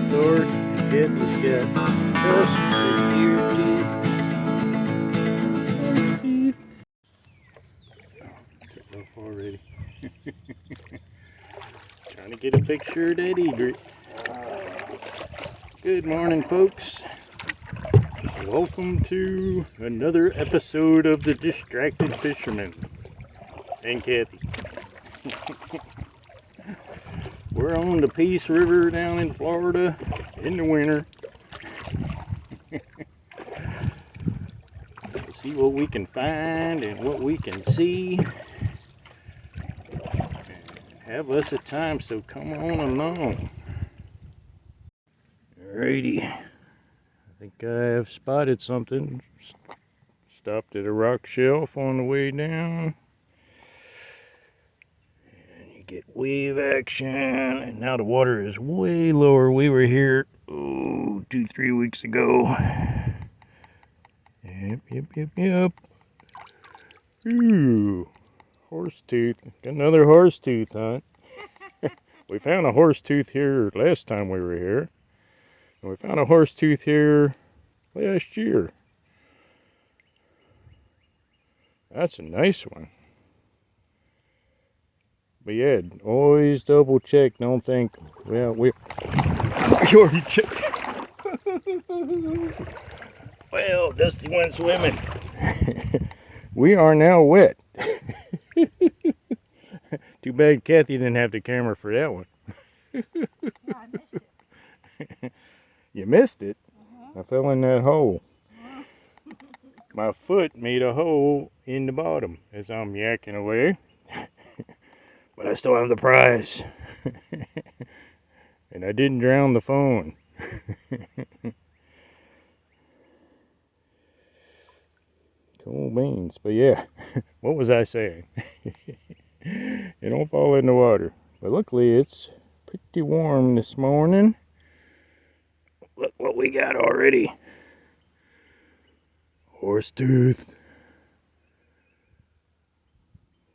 start and get this cat just a few teeth. Took off already. Trying to get a picture of that egret. Good morning, folks. Welcome to another episode of The Distracted Fisherman and Kathy. We're on the Peace River down in Florida in the winter. See what we can find and what we can see. Have us a time, so come on along. Alrighty. I think I have spotted something. Stopped at a rock shelf on the way down. Get wave action, and now the water is way lower. We were here 2-3 weeks ago. Yep. Ooh, horse tooth. Got another horse tooth hunt. We found a horse tooth here last time we were here, and we found a horse tooth here last year. That's a nice one. But yeah, always double check. Don't think, well, we already checked. Well, Dusty went swimming. We are now wet. Too bad Kathy didn't have the camera for that one. No, I missed it. You missed it? Uh-huh. I fell in that hole. My foot made a hole in the bottom as I'm yakking away. But I still have the prize. And I didn't drown the phone. Cool beans. But yeah, what was I saying? You don't fall in the water. But luckily it's pretty warm this morning. Look what we got already. Horse tooth.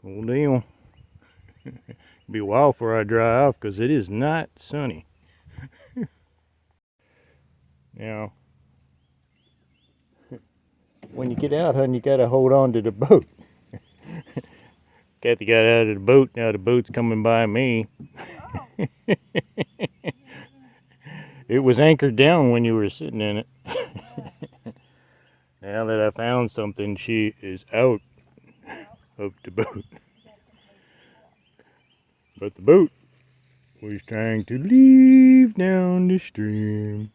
Cool deal. Be a while before I dry off because it is not sunny. Now, when you get out, hun, you got to hold on to the boat. Kathy got out of the boat. Now the boat's coming by me. Oh. It was anchored down when you were sitting in it. Now that I found something, she is out of the boat. But the boat was trying to leave down the stream.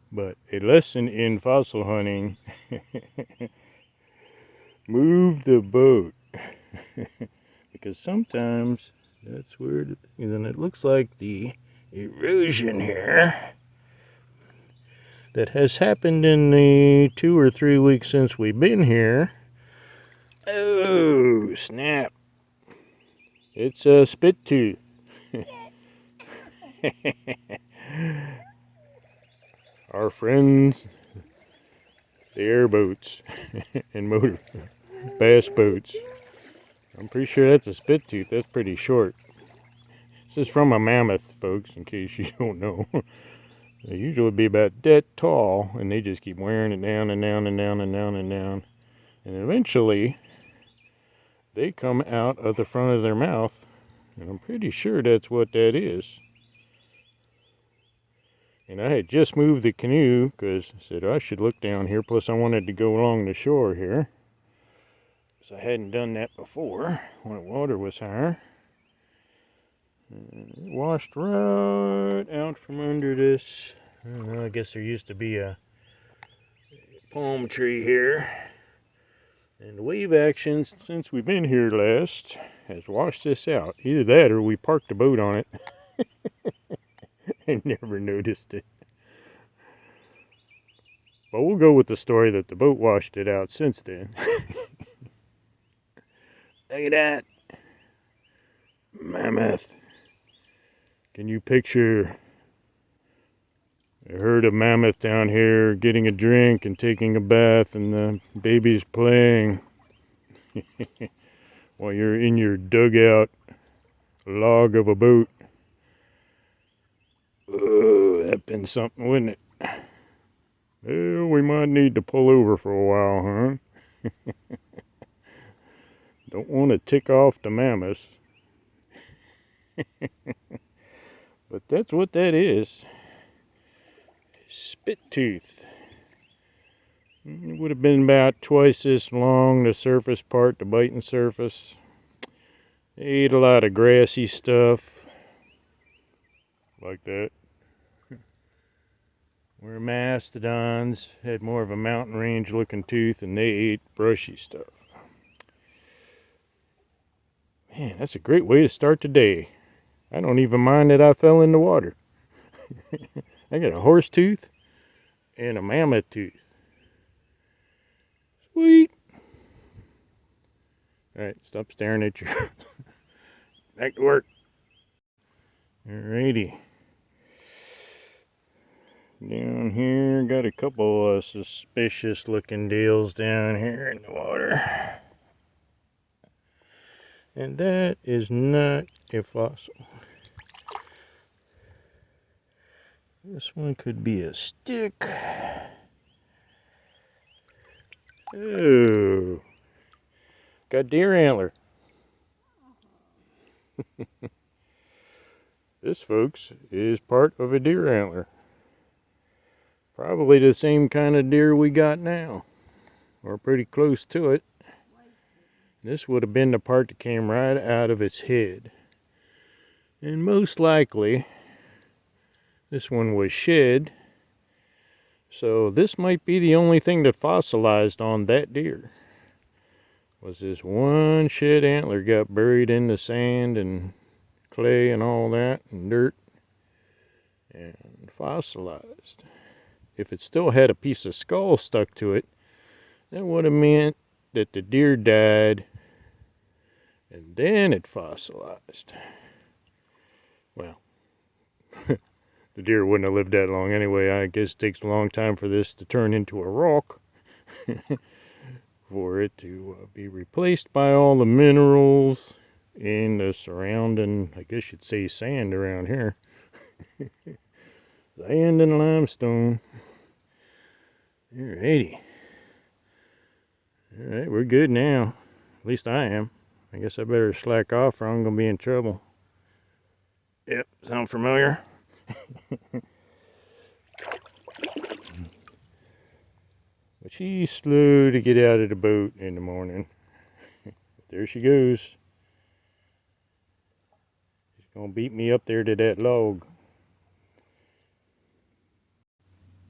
But a lesson in fossil hunting, move the boat. Because sometimes that's where the thing, and it looks like the erosion here that has happened in the 2 or 3 weeks since we've been here. Oh, snap. It's a spit tooth. Our friends, the airboats and motor bass boats. I'm pretty sure that's a spit tooth. That's pretty short. This is from a mammoth, folks, in case you don't know. They usually be about that tall, and they just keep wearing it down and down and down and down and down. And eventually, they come out of the front of their mouth, and I'm pretty sure that's what that is. And I had just moved the canoe because I said I should look down here, plus I wanted to go along the shore here. Because I hadn't done that before when the water was higher. And it washed right out from under this. I don't know, I guess there used to be a palm tree here. And the wave action, since we've been here last, has washed this out. Either that or we parked the boat on it and never noticed it. But we'll go with the story that the boat washed it out since then. Look at that. Mammoth. Can you picture a herd of mammoth down here getting a drink and taking a bath and the baby's playing while you're in your dugout log of a boat Oh, that'd been something, wouldn't it? Well, we might need to pull over for a while, huh? Don't want to tick off the mammoths. But that's what that is. Spit tooth. It would have been about twice this long, the surface part, the biting surface. They ate a lot of grassy stuff. Like that. Where mastodons had more of a mountain range looking tooth and they ate brushy stuff. Man, that's a great way to start the day. I don't even mind that I fell in the water. I got a horse tooth and a mammoth tooth. Sweet. Alright, stop staring at your... Back to work. Alrighty. Down here, got a couple of suspicious looking deals down here in the water. And that is not a fossil. This one could be a stick. Oh, got deer antler. This, folks, is part of a deer antler. Probably the same kind of deer we got now, or pretty close to it. This would have been the part that came right out of its head. And most likely, this one was shed. So this might be the only thing that fossilized on that deer. Was this one shed antler got buried in the sand and clay and all that and dirt and fossilized. If it still had a piece of skull stuck to it, that would have meant that the deer died and then it fossilized. Well, the deer wouldn't have lived that long anyway. I guess it takes a long time for this to turn into a rock. For it to be replaced by all the minerals in the surrounding, I guess you'd say, sand around here. Sand and limestone. Alrighty. Alright, we're good now. At least I am. I guess I better slack off or I'm going to be in trouble. Yep, sound familiar? But she's slow to get out of the boat in the morning. There she goes. She's going to beat me up there to that log.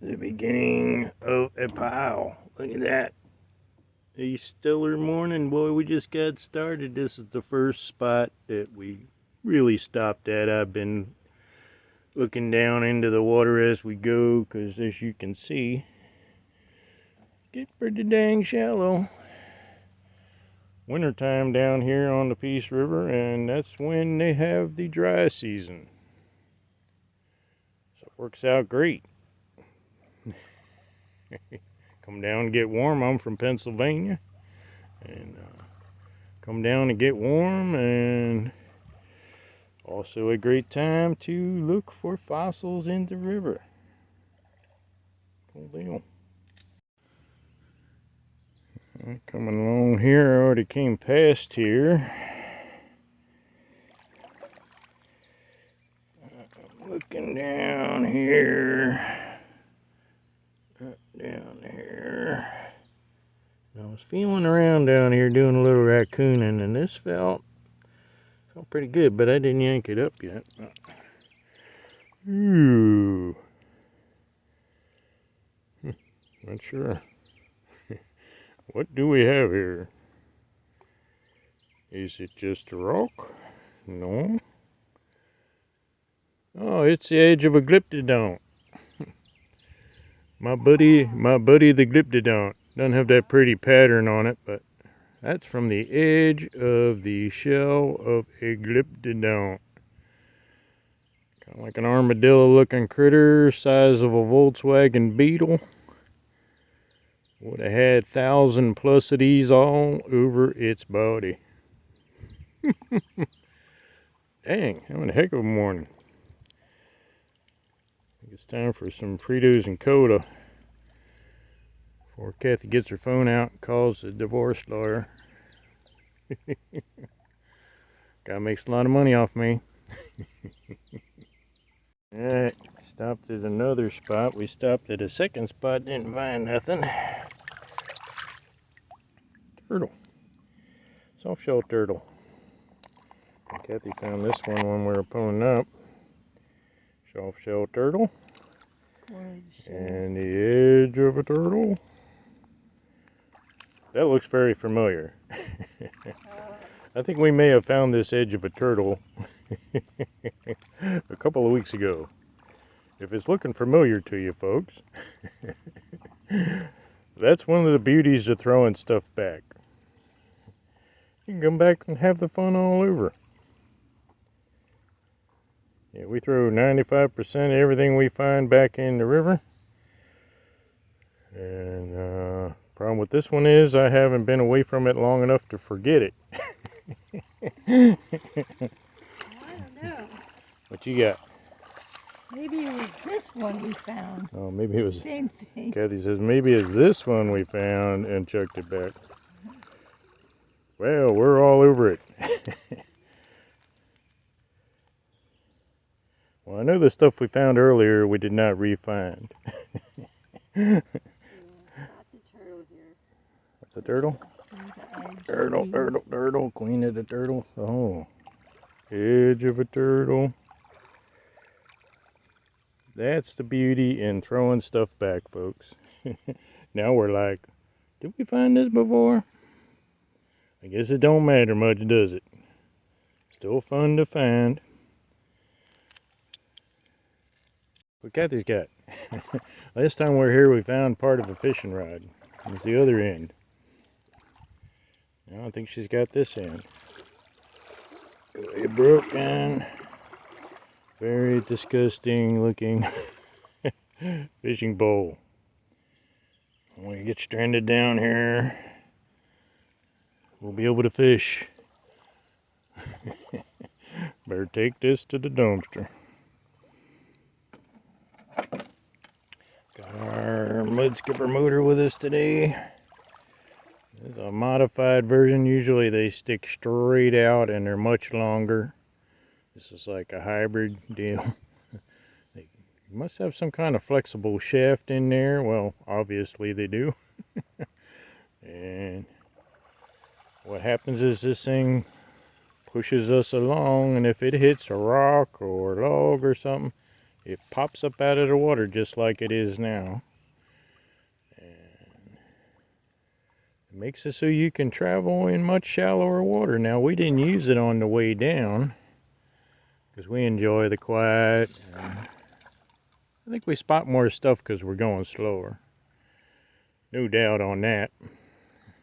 The beginning of a pile. Look at that. A stellar morning, boy. We just got started. This is the first spot that we really stopped at. I've been looking down into the water as we go, because as you can see, get pretty dang shallow. Wintertime down here on the Peace River, and that's when they have the dry season. So it works out great. Come down and get warm. I'm from Pennsylvania, and come down and get warm, and also a great time to look for fossils in the river. Cool deal. Coming along here, I already came past here. Looking down here. Down here. I was feeling around down here doing a little raccooning, and this felt pretty good, but I didn't yank it up yet. Ooh. Not sure. What do we have here? Is it just a rock? No. Oh, it's the edge of a glyptodont. My buddy the glyptodont. Doesn't have that pretty pattern on it, but that's from the edge of the shell of a glyptodont. Kind of like an armadillo looking critter, size of a Volkswagen Beetle. Would have had 1,000 plus of these all over its body. Dang, having a heck of a morning. It's time for some Fritos and Cola before Kathy gets her phone out and calls the divorce lawyer. Guy makes a lot of money off me. Alright, stopped at another spot. We stopped at a second spot, didn't find nothing. Turtle. Soft shell turtle. And Kathy found this one when we were pulling up. Soft shell turtle. And the edge of a turtle. That looks very familiar. I think we may have found this edge of a turtle a couple of weeks ago. If it's looking familiar to you folks, that's one of the beauties of throwing stuff back. You can come back and have the fun all over. Yeah, we throw 95% of everything we find back in the river. And problem with this one is I haven't been away from it long enough to forget it. I don't know. What you got? Maybe it was this one we found. Oh, maybe it was. Same thing. Kathy says maybe it's this one we found and chucked it back. Well, we're all over it. Well, I know the stuff we found earlier we did not re-find. Yeah, lots of turtle here. What's a turtle? Turtle, turtle, turtle, queen of the turtle. Oh, edge of a turtle. That's the beauty in throwing stuff back, folks. Now we're like, did we find this before? I guess it don't matter much, does it? Still fun to find. What Kathy's got. Last time we were here, we found part of a fishing rod. It's the other end. Now I think she's got this end. It broken. Very disgusting looking fishing bowl. When we get stranded down here, we'll be able to fish. Better take this to the dumpster. Got our mud skipper motor with us today. This is a modified version. Usually they stick straight out and they're much longer. This is like a hybrid deal. They must have some kind of flexible shaft in there. Well, obviously they do. And what happens is this thing pushes us along, and if it hits a rock or a log or something, it pops up out of the water just like it is now. And it makes it so you can travel in much shallower water. Now, we didn't use it on the way down because we enjoy the quiet. I think we spot more stuff because we're going slower. No doubt on that.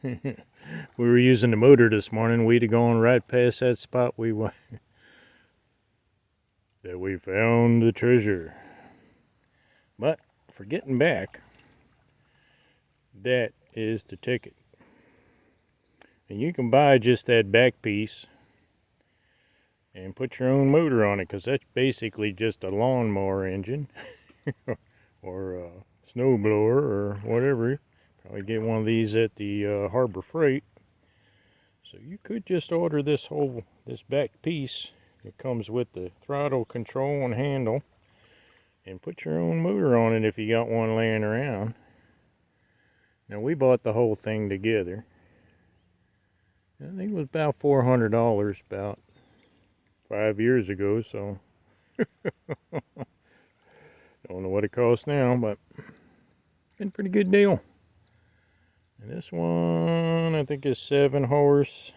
We were using the motor this morning. We'd have gone right past that spot we went. That we found the treasure. But for getting back, that is the ticket. And you can buy just that back piece and put your own motor on it, because that's basically just a lawnmower engine or a snowblower or whatever. Probably get one of these at the Harbor Freight. So you could just order this back piece. It comes with the throttle control and handle, and put your own motor on it if you got one laying around. Now, we bought the whole thing together. I think it was about $400 about 5 years ago, so don't know what it costs now, but been a pretty good deal. And this one I think is 7 horse.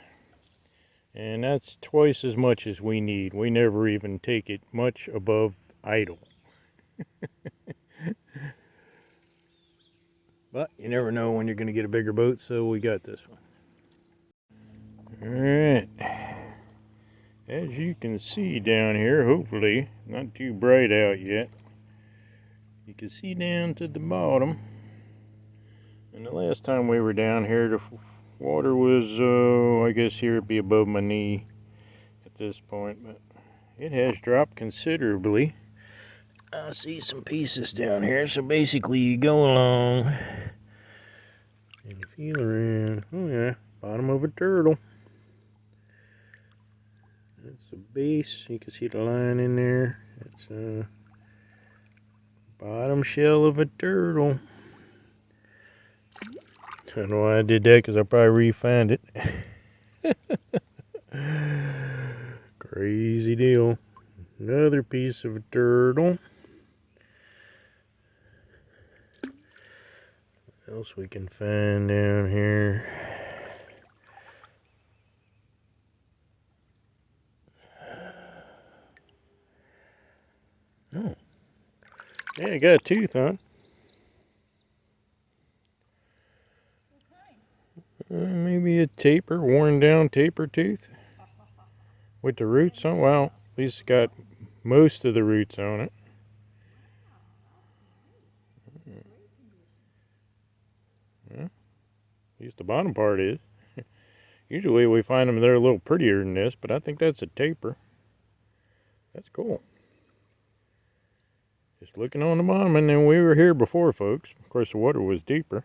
And that's twice as much as we need. We never even take it much above idle. But you never know when you're going to get a bigger boat, so we got this one. Alright. As you can see down here, hopefully, not too bright out yet, you can see down to the bottom. And the last time we were down here, the water was, I guess here it'd be above my knee at this point, but it has dropped considerably. I see some pieces down here. So basically you go along and you feel around. Oh yeah, bottom of a turtle. That's the base. You can see the line in there. That's bottom shell of a turtle. I don't know why I did that, because I'll probably re-find it. Crazy deal. Another piece of a turtle. What else we can find down here? Oh. Yeah, I got a tooth, huh? Maybe a taper, worn down taper tooth. With the roots on. Well, at least it's got most of the roots on it. Yeah, at least the bottom part is. Usually we find them, they're a little prettier than this, but I think that's a taper. That's cool. Just looking on the bottom, and then we were here before, folks. Of course, the water was deeper.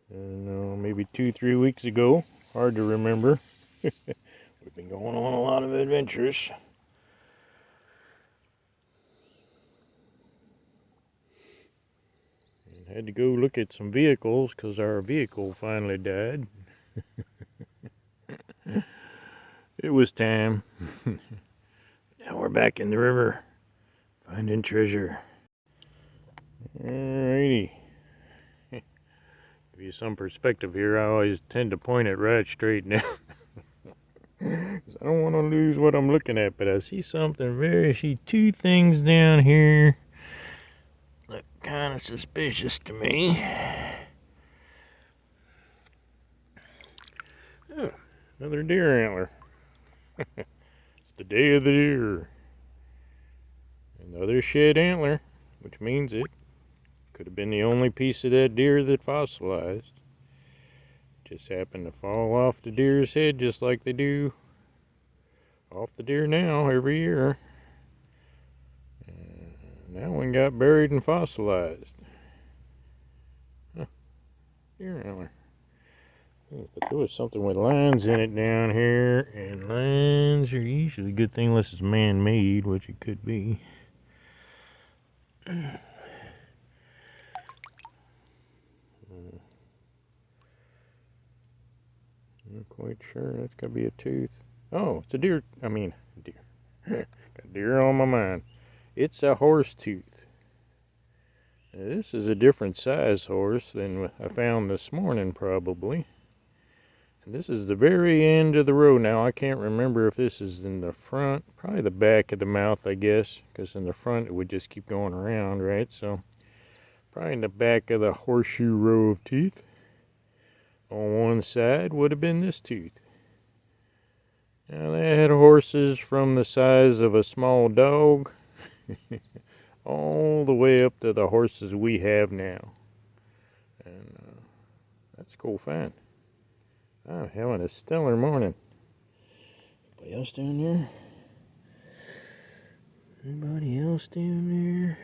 And maybe 2-3 weeks ago. Hard to remember. We've been going on a lot of adventures. And had to go look at some vehicles because our vehicle finally died. It was time. Now we're back in the river, finding treasure. Alrighty. Give you some perspective here. I always tend to point it right straight now. I don't want to lose what I'm looking at, but I see something I see two things down here. Look kind of suspicious to me. Oh, another deer antler. It's the day of the deer. Another shed antler, which means it could have been the only piece of that deer that fossilized. Just happened to fall off the deer's head just like they do off the deer now every year. And that one got buried and fossilized. Huh. Deer antler. But there was something with lines in it down here, and lines are usually a good thing unless it's man-made, which it could be. Not quite sure. That's got to be a tooth. Oh, it's a deer. I mean, deer. Got deer on my mind. It's a horse tooth. Now, this is a different size horse than I found this morning, probably. And this is the very end of the row now. I can't remember if this is in the front. Probably the back of the mouth, I guess. Because in the front, it would just keep going around, right? So, probably in the back of the horseshoe row of teeth. On one side would have been this tooth. Now they had horses from the size of a small dog all the way up to the horses we have now. And that's a cool find. I'm having a stellar morning. Anybody else down there? Anybody else down there?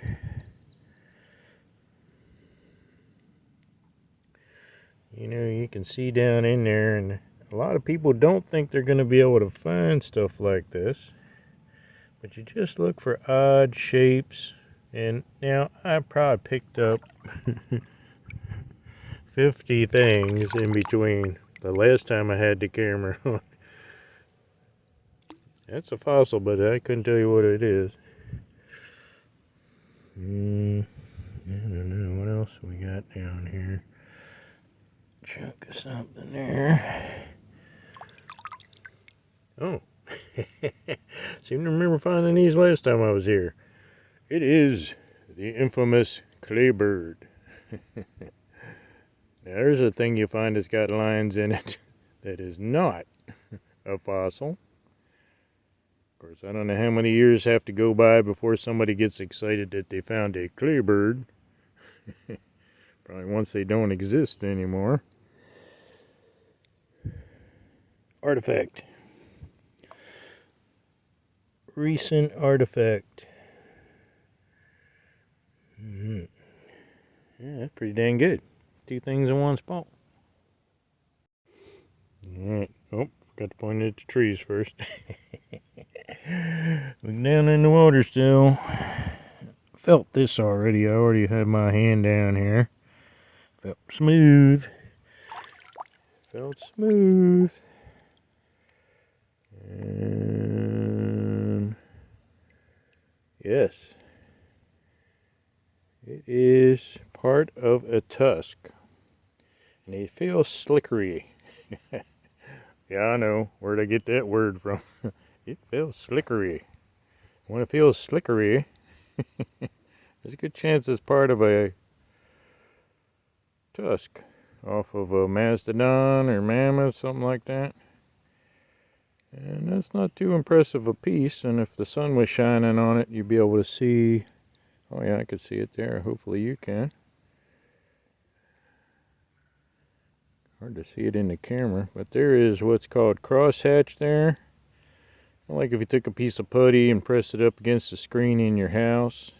You know, you can see down in there, and a lot of people don't think they're going to be able to find stuff like this. But you just look for odd shapes. And now I probably picked up 50 things in between the last time I had the camera on. That's a fossil, but I couldn't tell you what it is. I don't know. What else we got down here? Chunk of something there. Oh. Seem to remember finding these last time I was here. It is the infamous clay bird. Now, there's a thing you find that's got lines in it that is not a fossil. Of course, I don't know how many years have to go by before somebody gets excited that they found a clay bird. Probably once they don't exist anymore. Artifact. Recent artifact. pretty dang good. 2 things in one spot. Alright, oh, forgot to point at the trees first. Look down in the water still. Felt this already. I already had my hand down here. Felt smooth. Felt smooth. And yes, it is part of a tusk. And it feels slickery. Yeah, I know. Where'd I get that word from? It feels slickery. When it feels slickery, there's a good chance it's part of a tusk off of a mastodon or mammoth, something like that. And that's not too impressive a piece, and if the sun was shining on it, you'd be able to see. Oh yeah, I could see it there. Hopefully you can. Hard to see it in the camera, but there is what's called crosshatch there. Like if you took a piece of putty and pressed it up against the screen in your house,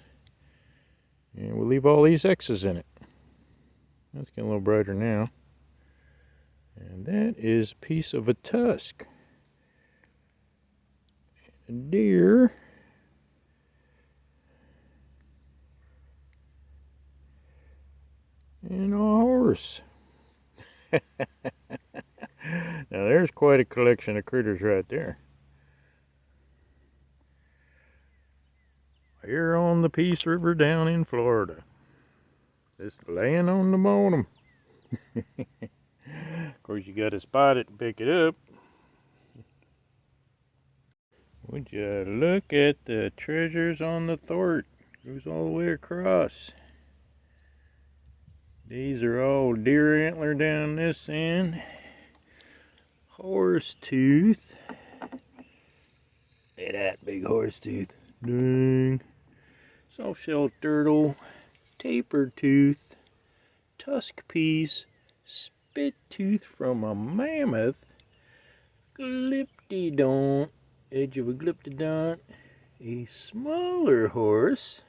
and we'll leave all these X's in it. That's getting a little brighter now. And that is a piece of a tusk. A deer. And a horse. Now there's quite a collection of critters right there. Here on the Peace River down in Florida. Just laying on the bottom. Of course you gotta spot it and pick it up. Would you look at the treasures on the thwart? Goes all the way across. These are all deer antler down this end. Horse tooth. Look at that big horse tooth. Dang. Soft-shelled turtle. Tapered tooth. Tusk piece. Spit tooth from a mammoth. Glyptodont. Edge of a glyptodont. A smaller horse.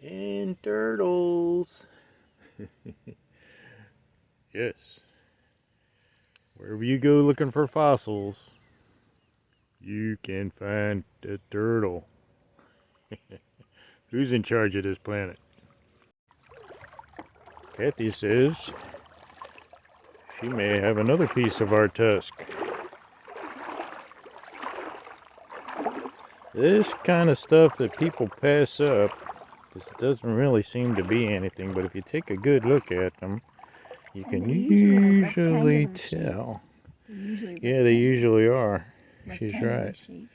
And turtles. Yes. Wherever you go looking for fossils, you can find a turtle. Who's in charge of this planet? Kathy says she may have another piece of our tusk. This kind of stuff that people pass up, this doesn't really seem to be anything, but if you take a good look at them, you can usually tell. Yeah, they usually are. She's right. And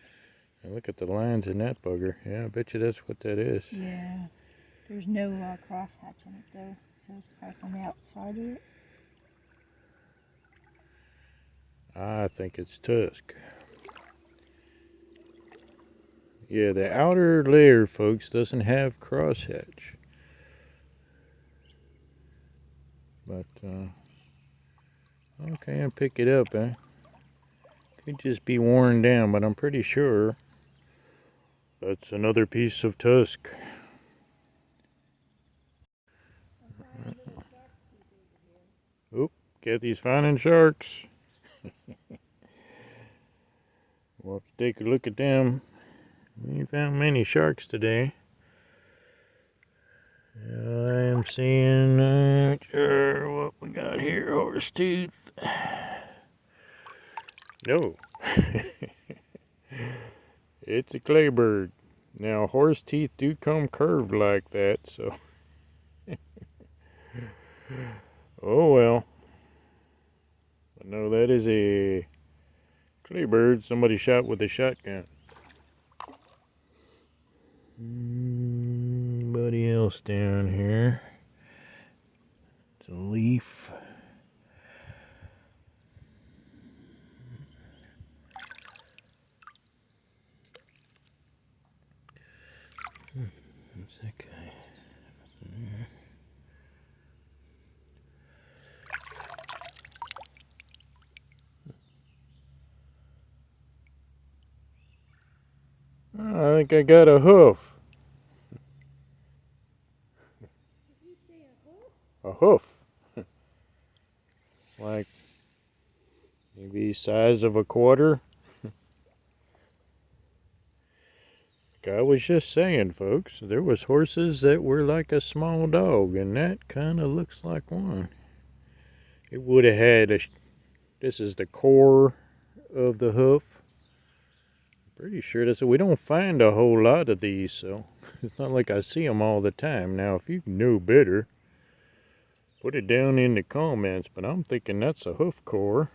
look at the lines in that bugger. Yeah, I bet you that's what that is. Yeah. There's no crosshatch on it though, so it's probably from the outside of it. I think it's tusk. Yeah, the outer layer, folks, doesn't have crosshatch. But, okay, I'll pick it up, eh? Could just be worn down, but I'm pretty sure that's another piece of tusk. Oop, Kathy's finding sharks. We'll have to take a look at them. We found many sharks today. I am seeing, sure what we got here, horse tooth. No. It's a clay bird. Now, horse teeth do come curved like that, so. Oh well. But no, that is a clay bird somebody shot with a shotgun. Anybody else down here? It's a leaf. What's that guy? I think I got a hoof. a hoof. Like maybe size of a quarter. Like I was just saying, folks, there was horses that were like a small dog, and that kind of looks like one. It would have had this is the core of the hoof. Pretty sure that's it. We don't find a whole lot of these, so it's not like I see them all the time. Now, if you know better, put it down in the comments, but I'm thinking that's a hoof core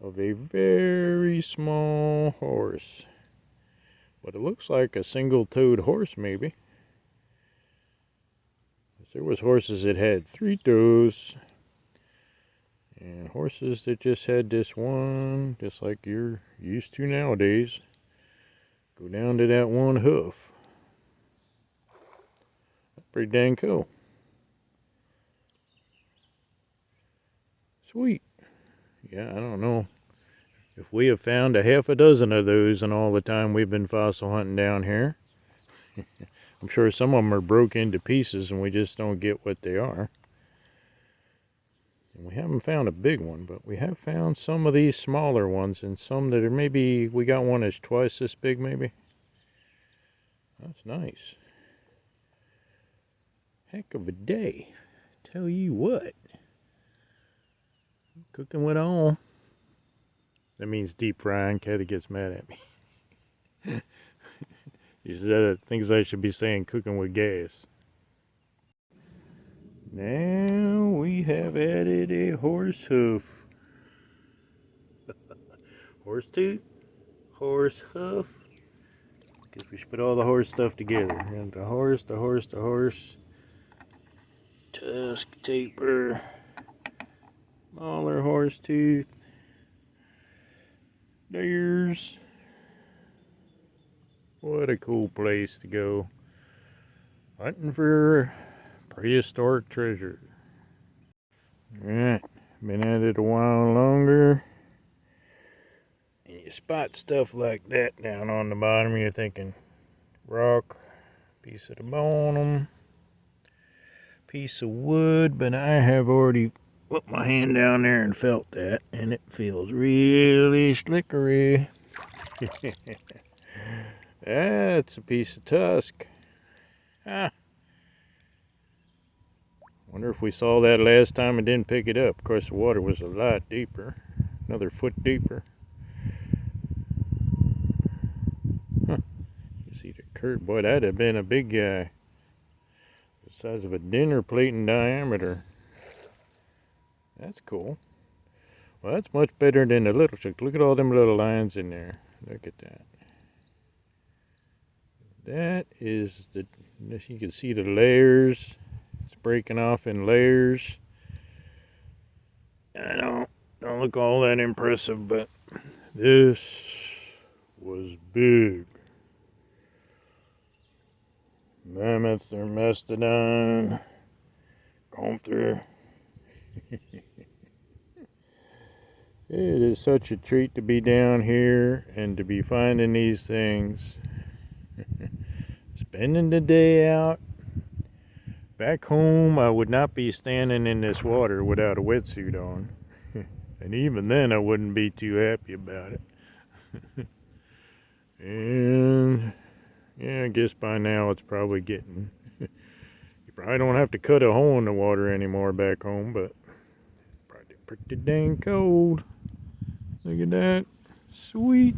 of a very small horse. But it looks like a single-toed horse, maybe. There was horses that had 3 toes, and horses that just had this one, just like you're used to nowadays. Go down to that one hoof. That's pretty dang cool. Sweet. Yeah, I don't know if we have found a half a dozen of those in all the time we've been fossil hunting down here. I'm sure some of them are broke into pieces and we just don't get what they are. And we haven't found a big one, but we have found some of these smaller ones and some that are maybe, we got one that's twice this big maybe. That's nice. Heck of a day. Tell you what. Cooking with all. That means deep frying. Kathy gets mad at me. She said thinks I should be saying cooking with gas. Now we have added a horse hoof. Horse tooth, horse hoof. Guess we should put all the horse stuff together. And the horse, the horse, the horse. Tusk, taper, smaller horse tooth. There's. What a cool place to go hunting for prehistoric treasure. Alright, been at it a while longer. And you spot stuff like that down on the bottom, you're thinking rock, piece of the bottom, piece of wood, but I have already put my hand down there and felt that, and it feels really slickery. That's a piece of tusk. Ah. Wonder if we saw that last time and didn't pick it up. Of course, the water was a lot deeper. Another foot deeper. Huh. You see the curve. Boy, that'd have been a big guy. The size of a dinner plate in diameter. That's cool. Well, that's much better than the little chicks. Look at all them little lines in there. Look at that. That is the, you can see the layers. It's breaking off in layers. I don't look all that impressive, but this was big. Mammoth or mastodon. Going through. It is such a treat to be down here and to be finding these things. Spending the day out. Back home, I would not be standing in this water without a wetsuit on. And even then, I wouldn't be too happy about it. And yeah, I guess by now it's probably getting... You probably don't have to cut a hole in the water anymore back home, but it's probably pretty dang cold. Look at that. Sweet.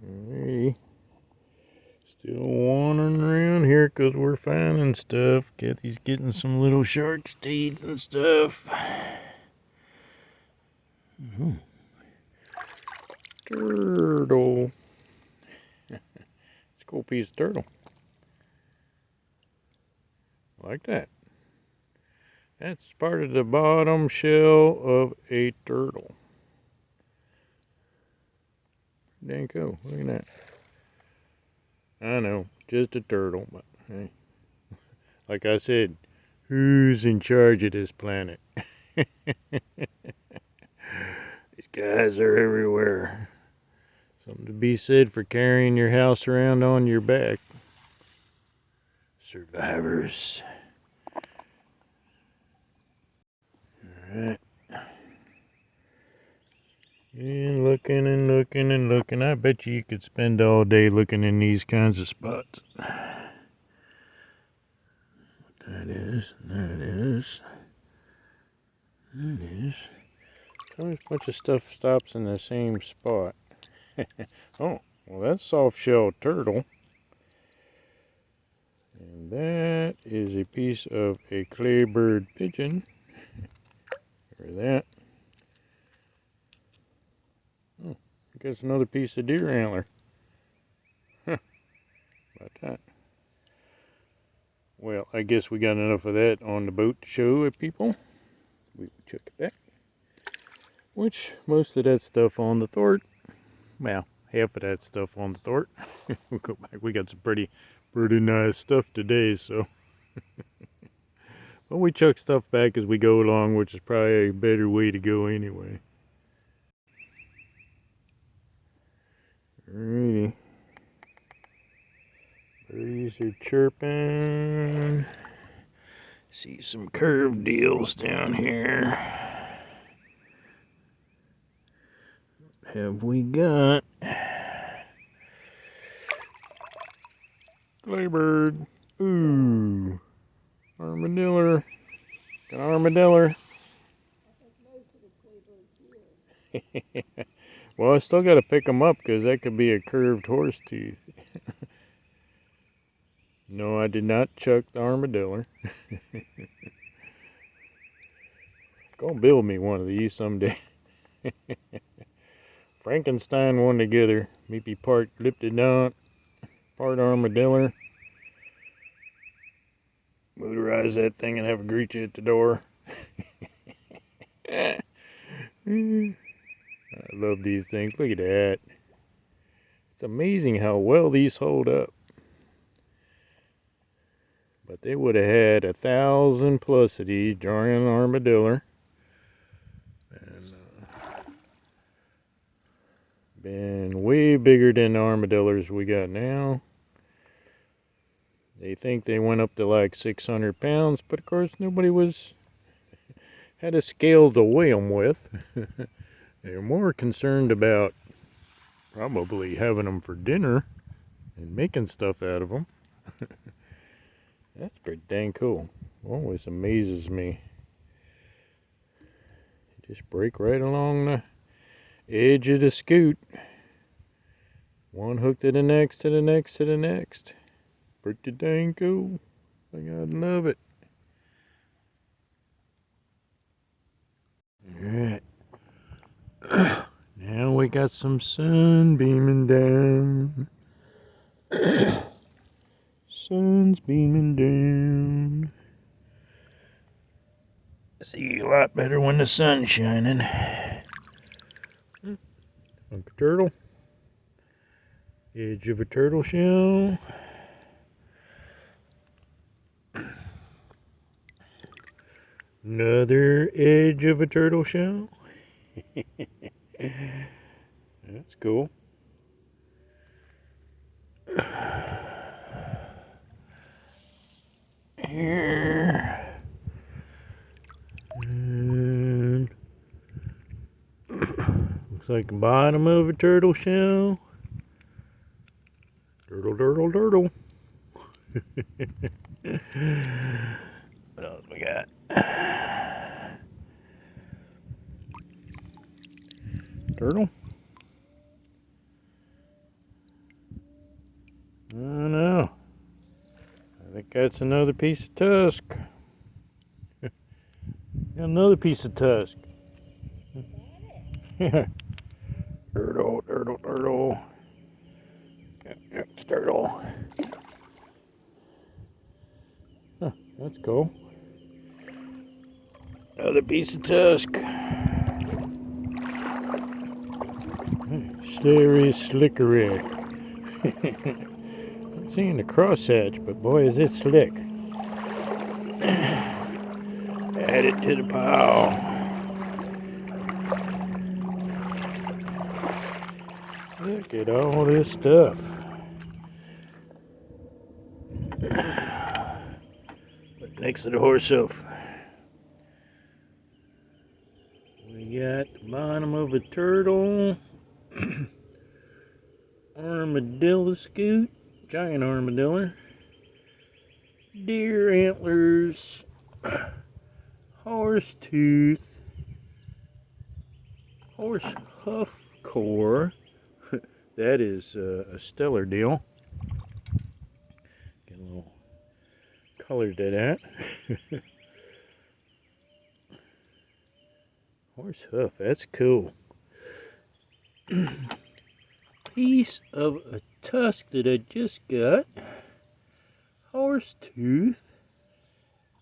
Alrighty. Still wandering around here because we're finding stuff. Kathy's getting some little Sharksteeth and stuff. Turtle. It's a cool piece of turtle. Like that. That's part of the bottom shell of a turtle. Dang cool. Look at that. I know, just a turtle, but hey. Like I said, who's in charge of this planet? These guys are everywhere. Something to be said for carrying your house around on your back. Survivors. Alright. And looking and looking and looking. I bet you could spend all day looking in these kinds of spots. That is, there it is. There it is. Always a bunch of stuff stops in the same spot. Oh, well that's soft-shelled turtle. And that is a piece of a claybird pigeon. Or that. Oh, I guess another piece of deer antler. Huh, about that. Well, I guess we got enough of that on the boat to show it, people. We chuck it back. Which, most of that stuff on the thwart. Well, half of that stuff on the thwart. We'll go back. We got some pretty nice stuff today, so. But we chuck stuff back as we go along, which is probably a better way to go anyway. Alrighty. Birdies are chirping. See some curved deals down here. What have we got? Claybird. Ooh. Armadillo. An armadillo. Well, I still got to pick them up because that could be a curved horse tooth. No, I did not chuck the armadillo. Go build me one of these someday. Frankenstein one together. Maybe part Liptodont, part armadillo. Motorize that thing and have it greet you at the door. I love these things. Look at that. It's amazing how well these hold up. But they would have had 1,000 plus of these giant armadillo. And been way bigger than the armadillos we got now. They think they went up to like 600 pounds, but of course nobody had a scale to weigh them with. They were more concerned about probably having them for dinner and making stuff out of them. That's pretty dang cool. Always amazes me. You just break right along the edge of the scoot. One hook to the next, to the next, to the next. Pretty dang cool. I think I'd love it. Alright. Now we got some sun beaming down. Sun's beaming down. See a lot better when the sun's shining. Uncle turtle. Edge of a turtle shell. Another edge of a turtle shell. That's cool. Here. And looks like the bottom of a turtle shell. Turtle, turtle, turtle. What else we got? Turtle? I don't know. I think that's another piece of tusk. Got another piece of tusk. Turtle, turtle, turtle. Yep, it's turtle. Huh, that's cool. Another piece of tusk. Slurry slickery. Not seeing the crosshatch, but boy is it slick. Add it to the pile. Look at all this stuff. Put it next to the horse hoof. a turtle. Armadillo scoot. Giant armadillo. Deer antlers. Horse tooth. Horse hoof core. That is a stellar deal. Get a little color to that. Horse hoof, that's cool. Piece of a tusk that I just got. Horse tooth.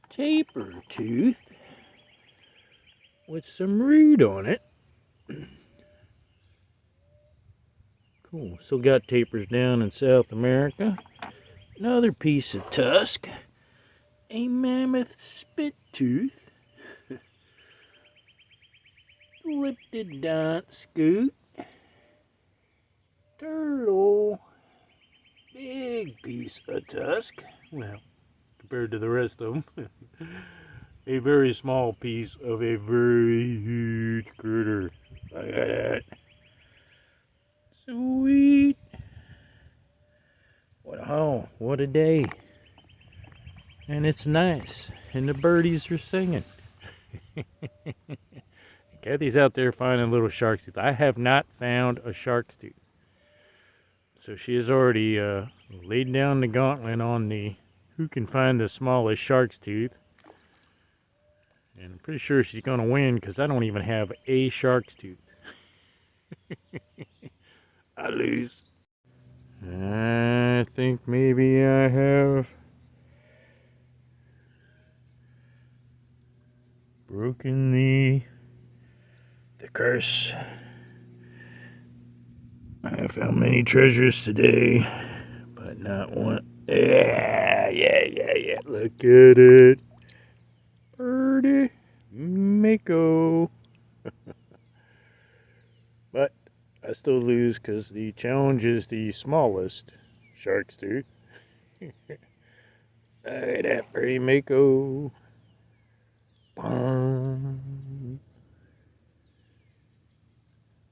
Taper tooth. With some root on it. Cool. Still got tapers down in South America. Another piece of tusk. A mammoth spit tooth. Leptodont scoot. Turtle. Big piece of tusk. Well, compared to the rest of them. A very small piece of a very huge critter. Look at that. Sweet. What a day. And it's nice. And the birdies are singing. Kathy's out there finding little Sharksteeth. I have not found a Sharkstooth. So she has already laid down the gauntlet on the who can find the smallest Sharkstooth. And I'm pretty sure she's going to win because I don't even have a Sharkstooth. I lose. I think maybe I have broken the curse. I have found many treasures today, but not one. Yeah. Look at it. Birdie. Mako. But I still lose because the challenge is the smallest Sharkstooth. Look at that pretty Mako.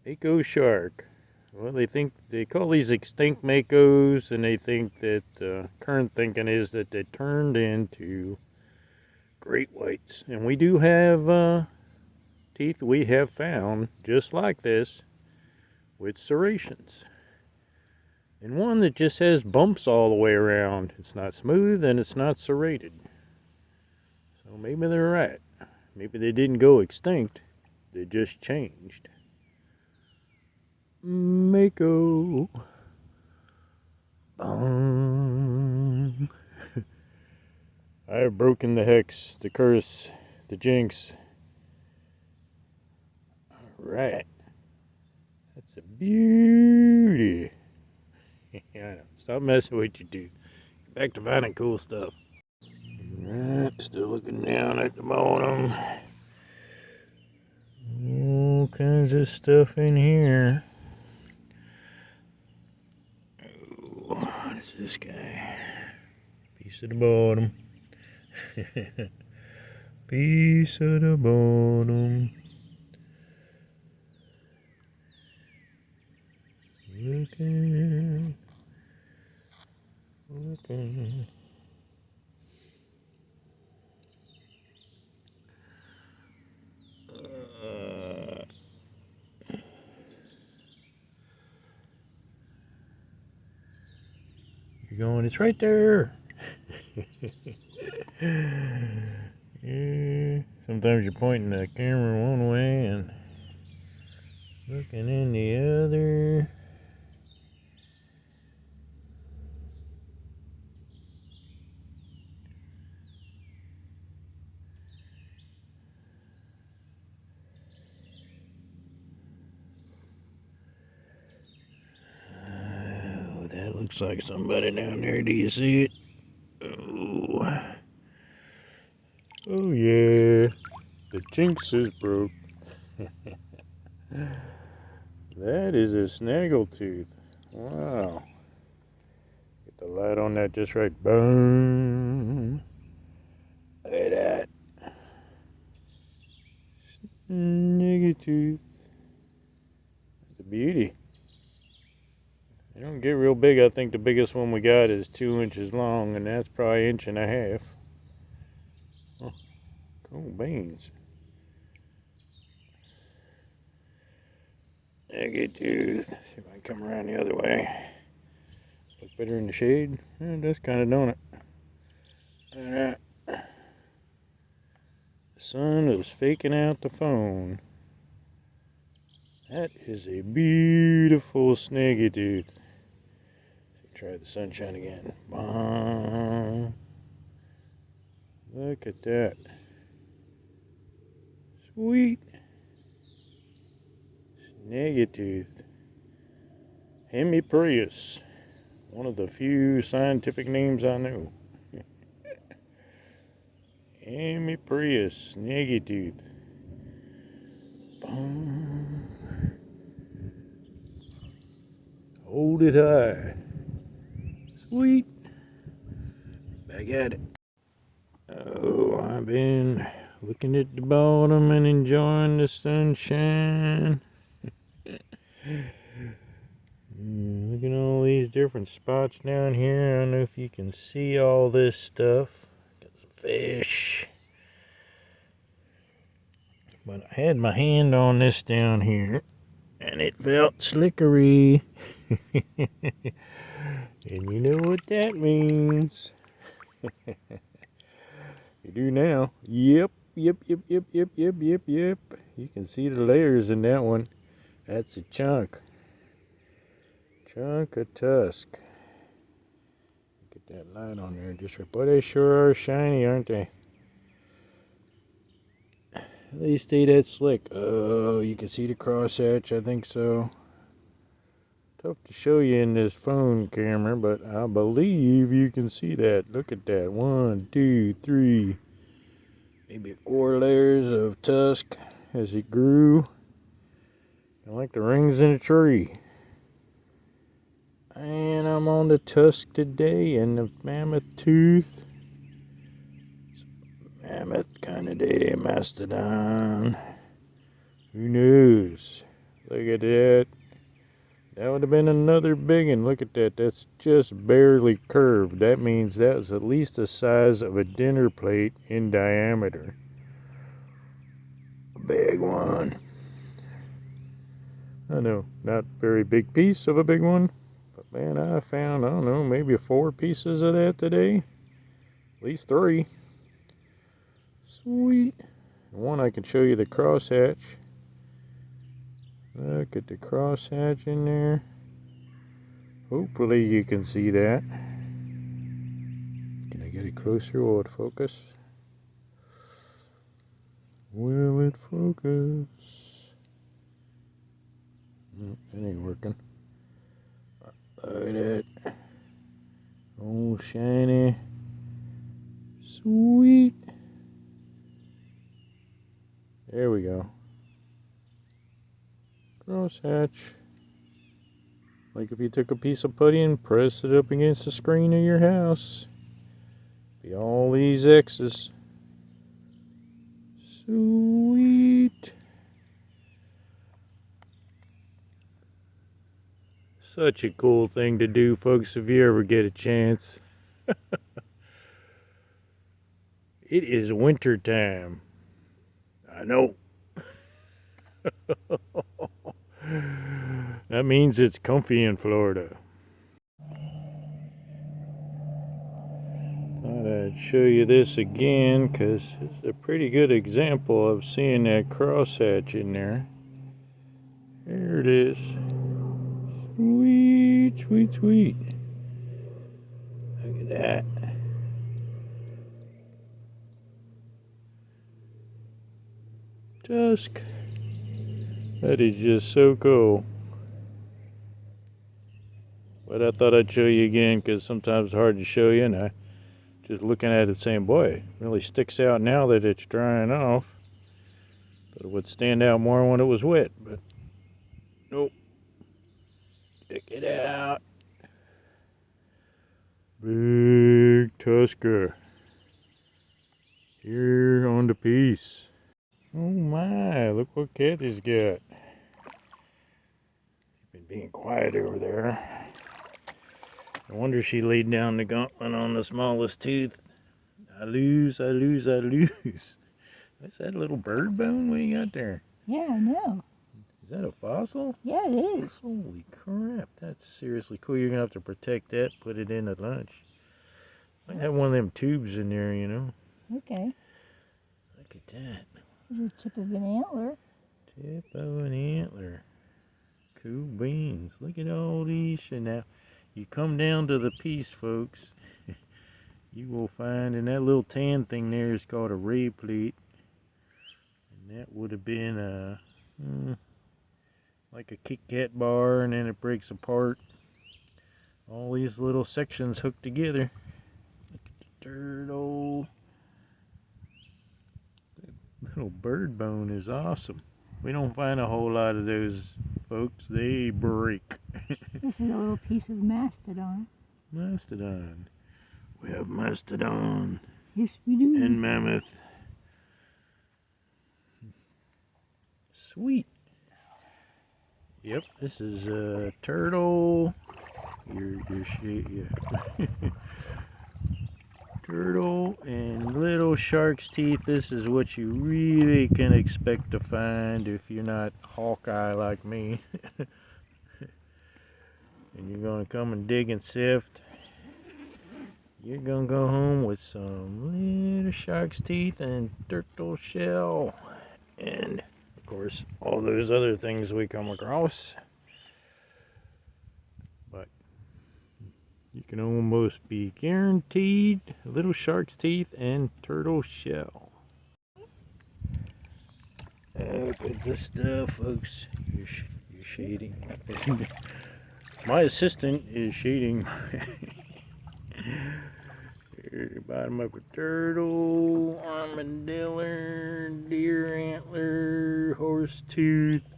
Mako shark. Well, they call these extinct Makos, and they think that current thinking is that they turned into great whites. And we do have teeth we have found just like this with serrations. And one that just has bumps all the way around. It's not smooth and it's not serrated. So maybe they're right. Maybe they didn't go extinct. They just changed. Mako. Boom. I have broken the hex, the curse, the jinx. Alright. That's a beauty. I know. Stop messing with your dude. Get back to finding cool stuff. Alright, still looking down at the bottom. All kinds of stuff in here. Oh, what is this guy? Piece of the bottom. Piece of the bottom. Looking. You're going, it's right there. Yeah, sometimes you're pointing the camera one way and looking in the other. Oh, that looks like somebody down there. Do you see it? Oh yeah, the jinx is broke. That is a snaggletooth. Wow. Get the light on that just right. Boom. Look at that. Snaggletooth. beauty. They don't get real big. I think the biggest one we got is 2 inches long, and that's probably 1.5 inches. Oh, cool beans. Sharktooth. See if I can come around the other way. Look better in the shade. Yeah, it does kind of, don't it? Alright. The sun is faking out the phone. That is a beautiful Sharktooth. Try the sunshine again. Bah. Look at that. Sweet. Sharktooth. Hemiprius. One of the few scientific names I know. Hemiprius. Sharktooth. Hold it high. Sweet. Back at it. Oh, I've been looking at the bottom and enjoying the sunshine. Look at all these different spots down here. I don't know if you can see all this stuff. Got some fish. But I had my hand on this down here, and it felt slickery. And you know what that means. You do now. Yep. You can see the layers in that one. That's a chunk. Chunk of tusk. Get that line on there just right. Boy, they sure are shiny, aren't they? At least they that slick. Oh, you can see the crosshatch. I think so. Tough to show you in this phone camera, but I believe you can see that. Look at that. 1, 2, 3, maybe 4 layers of tusk as it grew. Like the rings in a tree. And I'm on the tusk today and the mammoth tooth. It's a mammoth kind of day, mastodon. Who knows? Look at that. That would have been another big one. Look at that. That's just barely curved. That means that was at least the size of a dinner plate in diameter. A big one. I know, not very big piece of a big one. But man, I found, I don't know, maybe 4 pieces of that today. At least 3. Sweet. One I can show you the crosshatch. Look at the crosshatch in there. Hopefully you can see that. Can I get it closer? Will it focus? Will it focus? It ain't working. Look at that. Oh, shiny. Sweet. There we go. Crosshatch. Like if you took a piece of putty and pressed it up against the screen of your house. Be all these X's. Sweet. Such a cool thing to do, folks, if you ever get a chance. It is winter time. I know. That means it's comfy in Florida. Thought I'd show you this again because it's a pretty good example of seeing that crosshatch in there. There it is. Sweet, sweet, sweet. Look at that. Tusk. That is just so cool. But I thought I'd show you again because sometimes it's hard to show you, and I just looking at it saying, boy, it really sticks out now that it's drying off. But it would stand out more when it was wet, but nope. Check it out. Big tusker. Here on the piece. Oh my, look what Kathy's got. being quiet over there. No wonder she laid down the gauntlet on the smallest tooth. I lose, I lose, I lose. What's that little bird bone? What do you got there? Yeah, I know. Is that a fossil? Yeah, it is. Holy crap, that's seriously cool. You're going to have to protect that, put it in at lunch. Might have one of them tubes in there, you know. Okay. Look at that. There's a tip of an antler. Tip of an antler. Cool beans. Look at all these. And now, you come down to the piece, folks. You will find, and that little tan thing there is called a ray plate. And that would have been a, like a Kit Kat bar, and then it breaks apart. All these little sections hooked together. Look at the turtle. That little bird bone is awesome. We don't find a whole lot of those, folks. They break. This is a little piece of mastodon. Mastodon. We have mastodon. Yes, we do. And mammoth. Sweet. Yep, this is a turtle. Yeah. Turtle and little shark's teeth. This is what you really can expect to find if you're not Hawkeye like me. And you're gonna come and dig and sift. You're gonna go home with some little shark's teeth and turtle shell. And of course, all those other things we come across. But you can almost be guaranteed little shark's teeth and turtle shell. Look at this stuff, folks. You're shading. My assistant is shading. Here's the bottom of a turtle, armadillo, deer antler, horse tooth.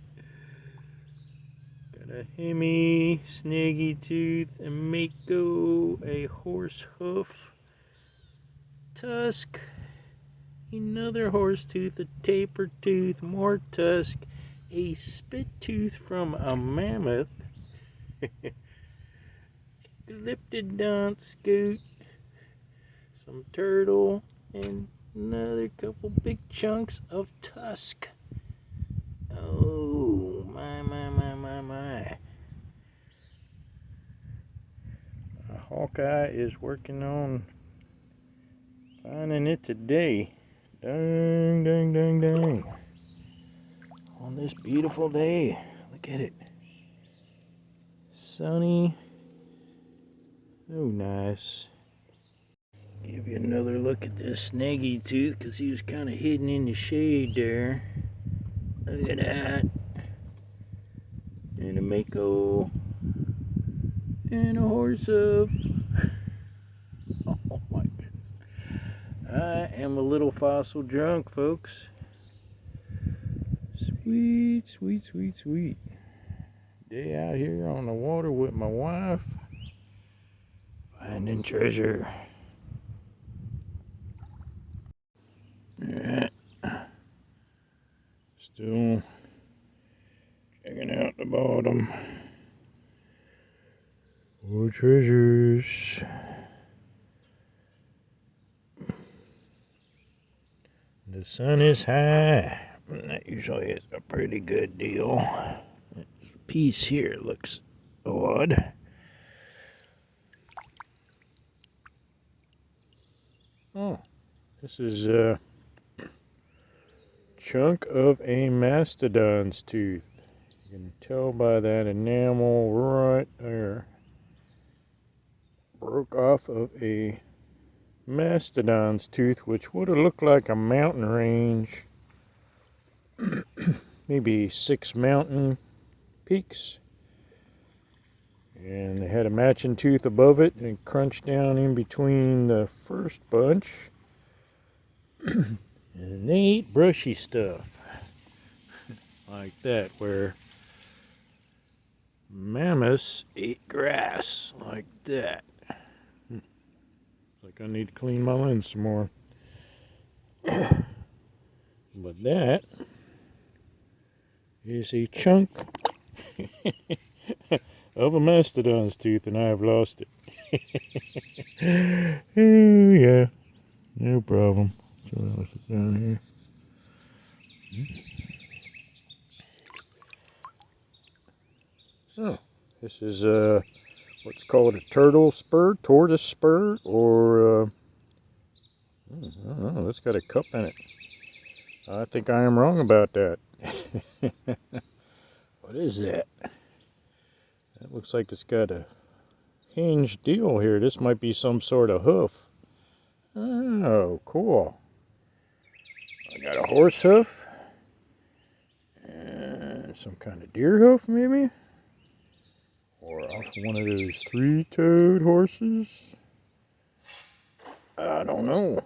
Got a hemi, snaggy tooth, a mako, a horse hoof, tusk, another horse tooth, a taper tooth, more tusk, a spit tooth from a mammoth, elliptodont scoot, some turtle, and another couple big chunks of tusk. Oh, my. Hawkeye is working on finding it today. Dang. On this beautiful day. Look at it. Sunny. So nice. Give you another look at this snaggy tooth because he was kind of hidden in the shade there. Look at that. And a mako. And a horse hoof. Oh my goodness. I am a little fossil drunk, folks. Sweet. Day out here on the water with my wife. Finding treasure. Yeah. Still checking out the bottom. More treasures. The sun is high. That usually is a pretty good deal. This piece here looks odd. Oh, this is a chunk of a mastodon's tooth. You can tell by that enamel right there. Broke off of a mastodon's tooth, which would have looked like a mountain range. Maybe 6 mountain peaks. And they had a matching tooth above it and crunched down in between the first bunch. And they ate brushy stuff. Like that, where mammoths ate grass. Like that. Like I need to clean my lens some more. But that is a chunk of a mastodon's tooth, and I have lost it. Oh, yeah, no problem. So I'll sit down here. Oh, this is what's called a turtle spur, tortoise spur, or I don't know. It's got a cup in it. I think I am wrong about that. What is that? That looks like it's got a hinged deal here. This might be some sort of hoof. Oh, cool. I got a horse hoof. And some kind of deer hoof, maybe? Or off one of those three-toed horses? I don't know.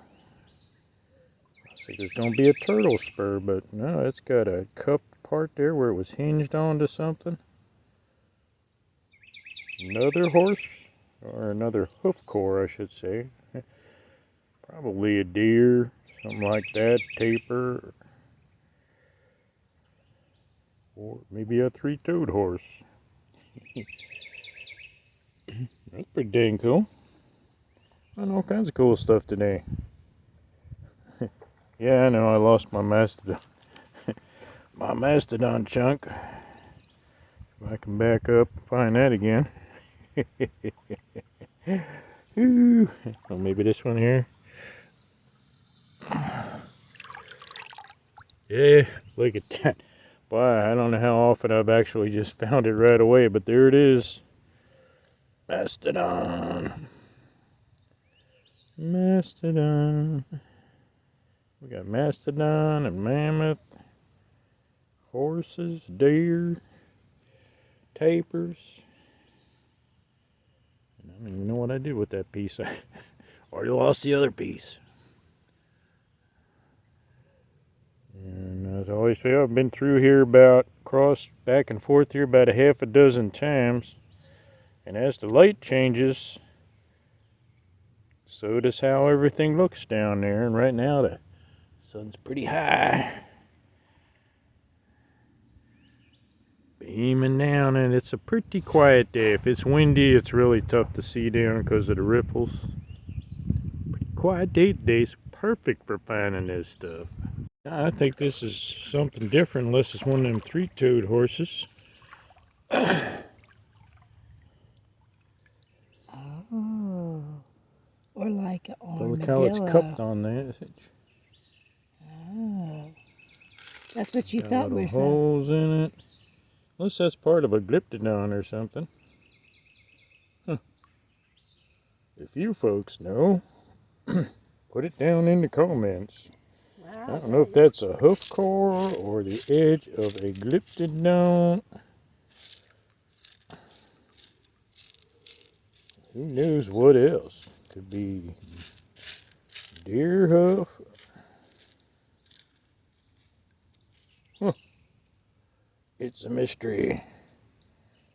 I think there's going to be a turtle spur, but no, it's got a cupped part there where it was hinged onto something. Another horse, or another hoof core, I should say. Probably a deer, something like that, taper, or maybe a three-toed horse. That's pretty dang cool. Found all kinds of cool stuff today. Yeah, I know, I lost my mastodon. My mastodon chunk. If I can back up and find that again. Ooh. Oh, maybe this one here. Yeah, look at that. Boy, I don't know how often I've actually just found it right away, but there it is. Mastodon. Mastodon. We got mastodon and mammoth, horses, deer, tapers. And I don't even know what I did with that piece. I already lost the other piece. And as I always say, I've been through here crossed back and forth here about a half a dozen times. And as the light changes, so does how everything looks down there. And right now the sun's pretty high. Beaming down, and it's a pretty quiet day. If it's windy, it's really tough to see down because of the ripples. Pretty quiet day today. It's perfect for finding this stuff. I think this is something different unless it's one of them three-toed horses. Oh, or like an But armadillo. look how it's cupped on there. Oh, that's what you Got thought little was holes in it. Unless that's part of a glyptodon or something. Huh. If you folks know, put it down in the comments. Wow, I don't know if that's a hoof core or the edge of a glyptodon. Who knows what else? Could be deer hoof. Huh. It's a mystery.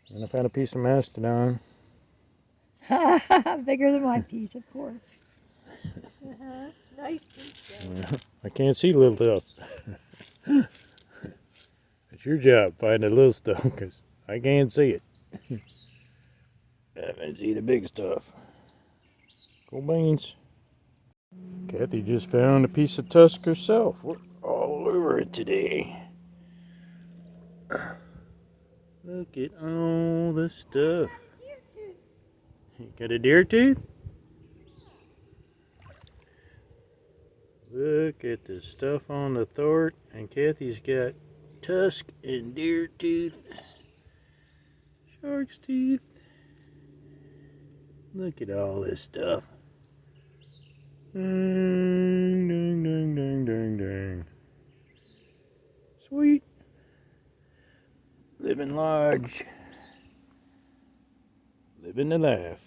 And I found a piece of mastodon. bigger than my piece, of course. Nice piece, though. I can't see little stuff. It's your job finding the little stuff because I can't see it. I can see the big stuff. Cool beans. Kathy just found a piece of tusk herself. We're all over it today. Look at all the stuff. You got a deer tooth? Look at the stuff on the thwart. And Kathy's got tusk and deer tooth. Sharksteeth. Look at all this stuff. Dang, dang, dang, dang, dang, dang. Sweet. Living large. Living the life.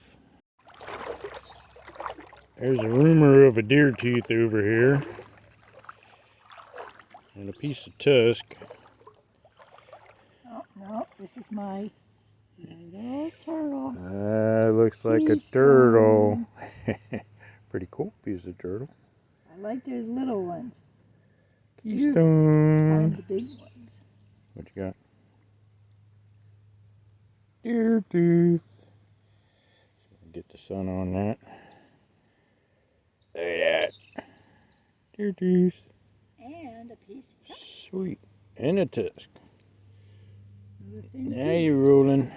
There's a rumor of a deer tooth over here. And a piece of tusk. Oh, no, this is my little turtle. Looks like a turtle. Pretty cool piece of turtle. I like those little ones. Keystone. Find the big ones. What you got? deer tooth. Get the sun on that. There at. Deer tooth. And a piece of tusk. Sweet. And a tusk. Within Now you're rolling.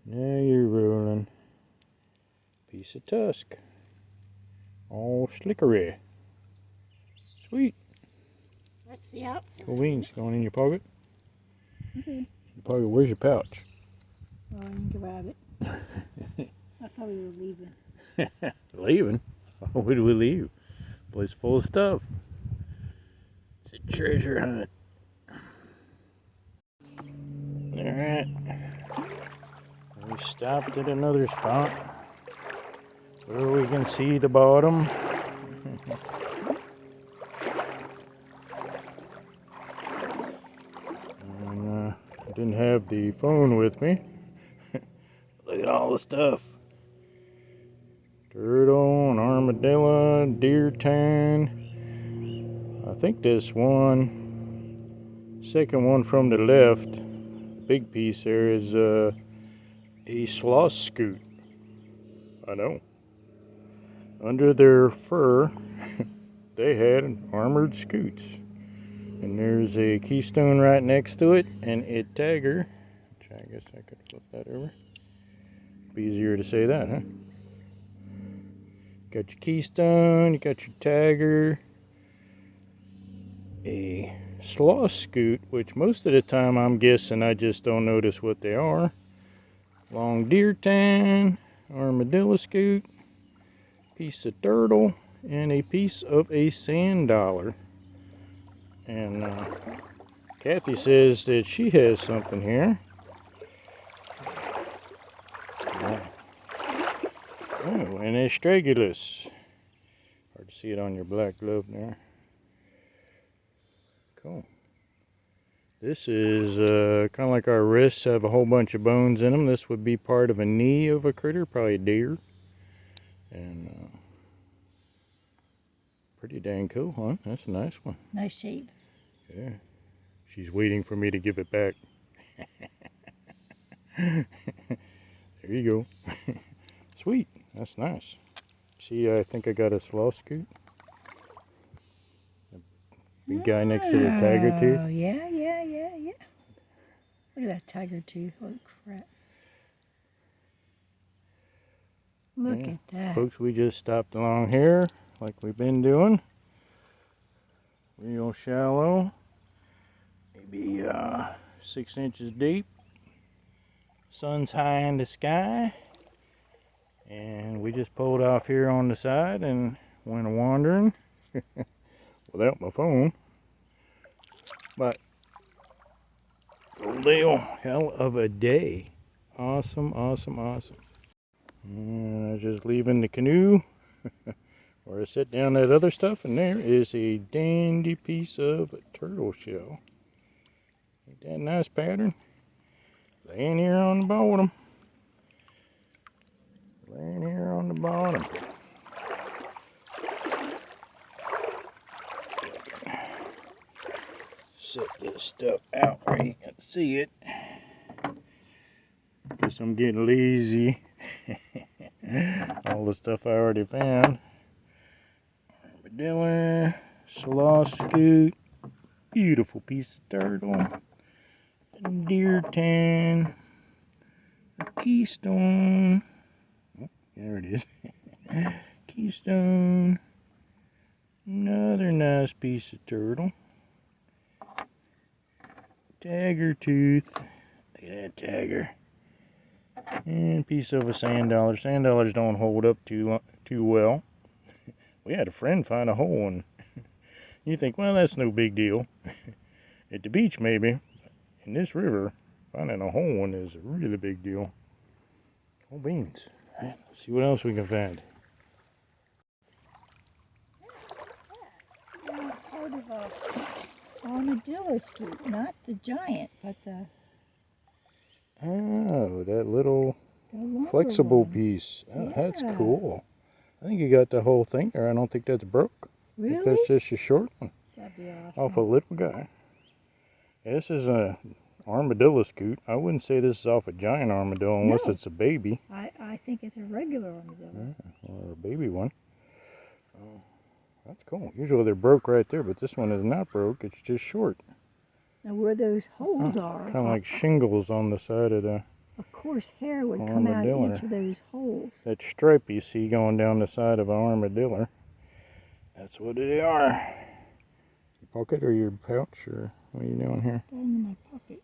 Now you're rolling. Piece of tusk. All slickery. Sweet. That's the outside. Cool beans going in your pocket. Okay. Your pocket. Where's your pouch? Oh, you can grab it. I thought we were leaving. Leaving? Where do we leave? Place full of stuff. It's a treasure hunt. Alright. We stopped at another spot where we can see the bottom. And I didn't have the phone with me. Look at all the stuff. Turtle, an armadillo, deer tan. I think this one, second one from the left, big piece there is a Sharktooth. I know. Under their fur, they had armored scoots. And there's a keystone right next to it, and a tagger. Which I guess I could flip that over. Be easier to say that, huh? Got your keystone, you got your tagger, a Sharktooth, which most of the time I'm guessing I just don't notice what they are. Long deer tan, armadillo scoot, piece of turtle, and a piece of a sand dollar. And Kathy says that she has something here. Oh, an astragalus. Hard to see it on your black glove there. Cool. This is kind of like our wrists have a whole bunch of bones in them. This would be part of a knee of a critter, probably a deer. And pretty dang cool, huh? That's a nice one. Nice shape. Yeah. She's waiting for me to give it back. There you go. Sweet. That's nice. See, I think I got a Sharktooth. The big guy next to the tiger tooth. Oh, yeah. Look at that tiger tooth. Holy crap. Look at that. Folks, we just stopped along here like we've been doing. Real shallow. Maybe 6 inches deep. Sun's high in the sky. And we just pulled off here on the side and went wandering without my phone. But cool deal, hell of a day. Awesome. And I was just leaving the canoe where I set down that other stuff, and there is a dandy piece of a turtle shell. Ain't that a nice pattern? Laying here on the bottom. Laying here on the bottom. Set this stuff out where you can see it. Guess I'm getting lazy. All the stuff I already found. Armadillo, Sharktooth, beautiful piece of turtle, deer tan, a keystone. There it is. Keystone. Another nice piece of turtle. Tagger tooth. Look at that tagger. And a piece of a sand dollar. Sand dollars don't hold up too well. We had a friend find a hole, and you think, well, that's no big deal. At the beach, maybe. In this river, finding a hole one is a really big deal. Oh, beans. Right, let's see what else we can find. Part of a armadillo scoop, not the giant, but the Oh, that little longer flexible one. piece. Oh, Yeah. That's cool. I think you got the whole thing there. I don't think that's broke. I think Really? that's just a short one That'd be awesome. off a little guy. Yeah, this is a armadillo scoot. I wouldn't say this is off a giant armadillo unless No. it's a baby. I think it's a regular armadillo. Or a baby one. Oh, that's cool. Usually they're broke right there, but this one is not broke. It's just short. Now where those holes are, Kind of like shingles on the side of the of course hair would come out of each of those holes. that stripe you see going down the side of an armadillo. That's what they are. Your pocket or your pouch, or what are you doing here? Got them in my pocket.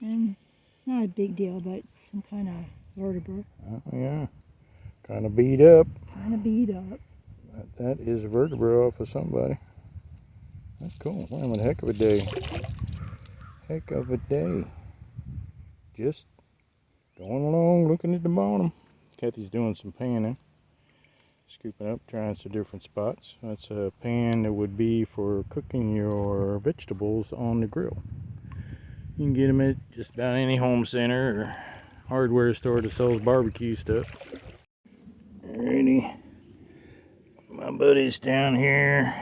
And it's not a big deal, but it's some kind of vertebra. Oh yeah, kind of beat up. Kind of beat up. That is a vertebra off of somebody. That's cool. We're having a heck of a day. Heck of a day. Just going along, looking at the bottom. Kathy's doing some panning. Scooping up, trying some different spots. That's a pan that would be for cooking your vegetables on the grill. You can get them at just about any home center or hardware store that sells barbecue stuff. Alrighty. My buddy's down here.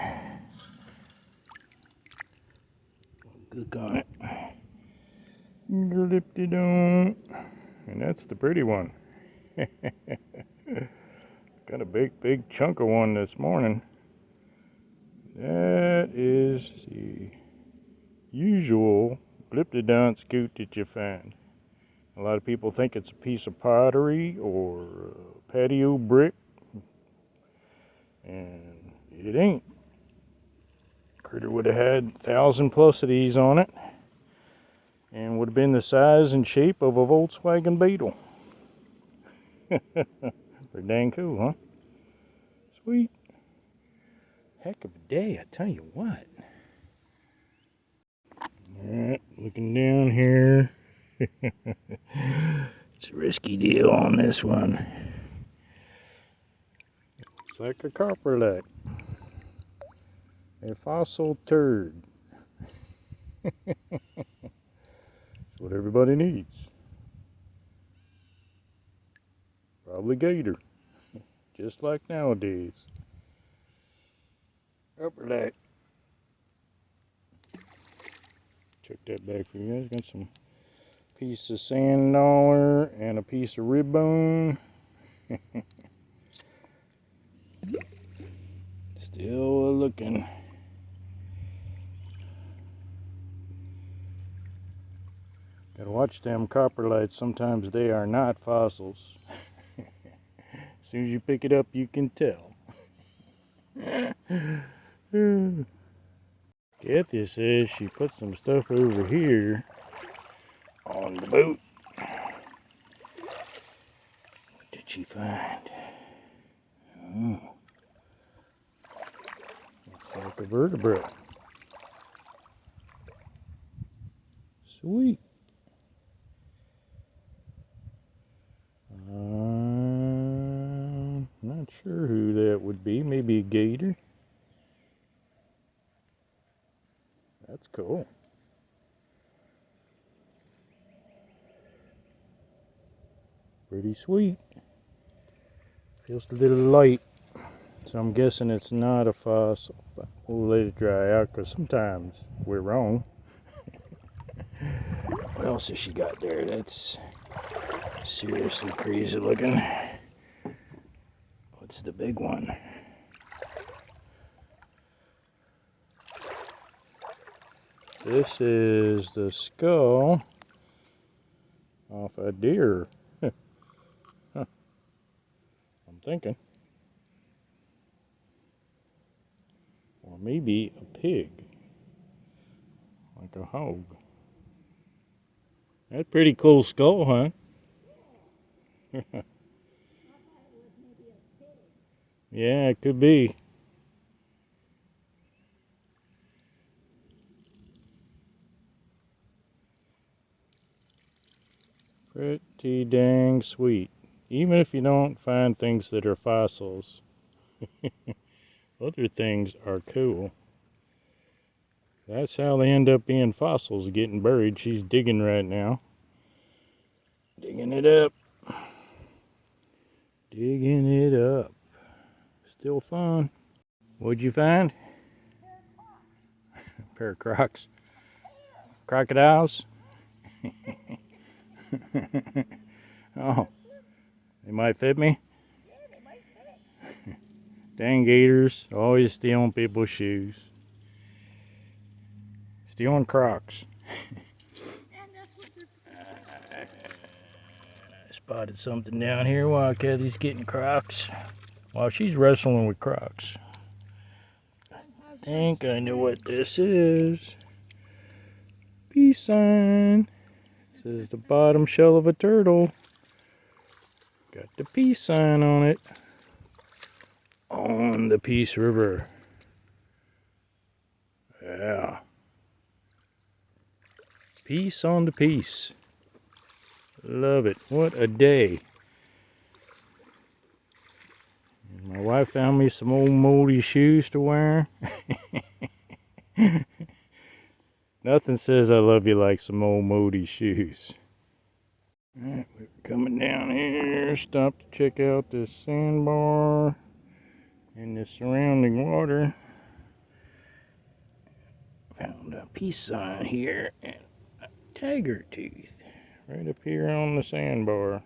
Cook on it. Glip-de-doo. And that's the pretty one. Got a big chunk of one this morning. That is the usual glip-de-doo scoot that you find. A lot of people think it's a piece of pottery or a patio brick. And it ain't. Critter would have had 1,000+ of these on it. And would have been the size and shape of a Volkswagen Beetle. Pretty dang cool, huh? Sweet. Heck of a day, I tell you what. Alright, looking down here. It's a risky deal on this one. It's like a coprolite. A fossil turd. It's what everybody needs. Probably gator. Just like nowadays. Coprolite. Check that back for you guys. Got some piece of sand dollar and a piece of rib bone. Still looking. Gotta watch them coprolites. Sometimes they are not fossils. As soon as you pick it up, you can tell. Kathy says she put some stuff over here on the boat. What did she find? Oh. Looks like a vertebra. Sweet. Not sure who that would be. Maybe a gator. That's cool. Pretty sweet. Feels a little light. So I'm guessing it's not a fossil. But we'll let it dry out because sometimes we're wrong. What else has she got there? That's seriously crazy looking. What's the big one? This is the skull off a deer. Huh. I'm thinking. Or maybe a pig. Like a hog. That's a pretty cool skull, huh? Yeah, it could be. Pretty dang sweet. Even if you don't find things that are fossils, other things are cool. That's how they end up being fossils, getting buried. She's digging right now. Digging it up. Digging it up. Still fun. What'd you find? A pair of Crocs. Crocodiles? Oh, they might fit me? Dang gators, always stealing people's shoes. Stealing Crocs. I spotted something down here while Kelly's getting Crocs. While she's wrestling with Crocs. I think I know what this is. Peace sign. This is the bottom shell of a turtle. Got the peace sign on it. On the Peace River. Yeah. Peace on the peace. Love it. What a day. And my wife found me some old moldy shoes to wear. Nothing says I love you like some old moldy shoes. Alright, we're coming down here. Stop to check out this sandbar and the surrounding water. Found a peace sign here and a tiger tooth right up here on the sandbar.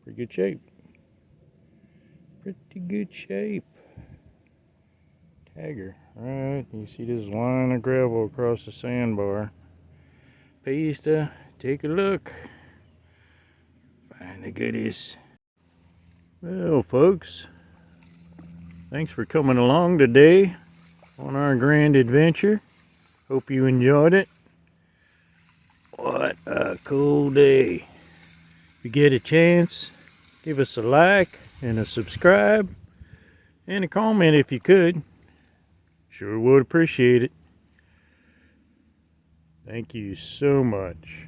Pretty good shape. Pretty good shape. Tiger. Right, you see this line of gravel across the sandbar. Pays to take a look. Find the goodies. Well, folks, thanks for coming along today on our grand adventure. Hope you enjoyed it. What a cool day. If you get a chance, give us a like and a subscribe and a comment if you could. Sure would appreciate it. Thank you so much.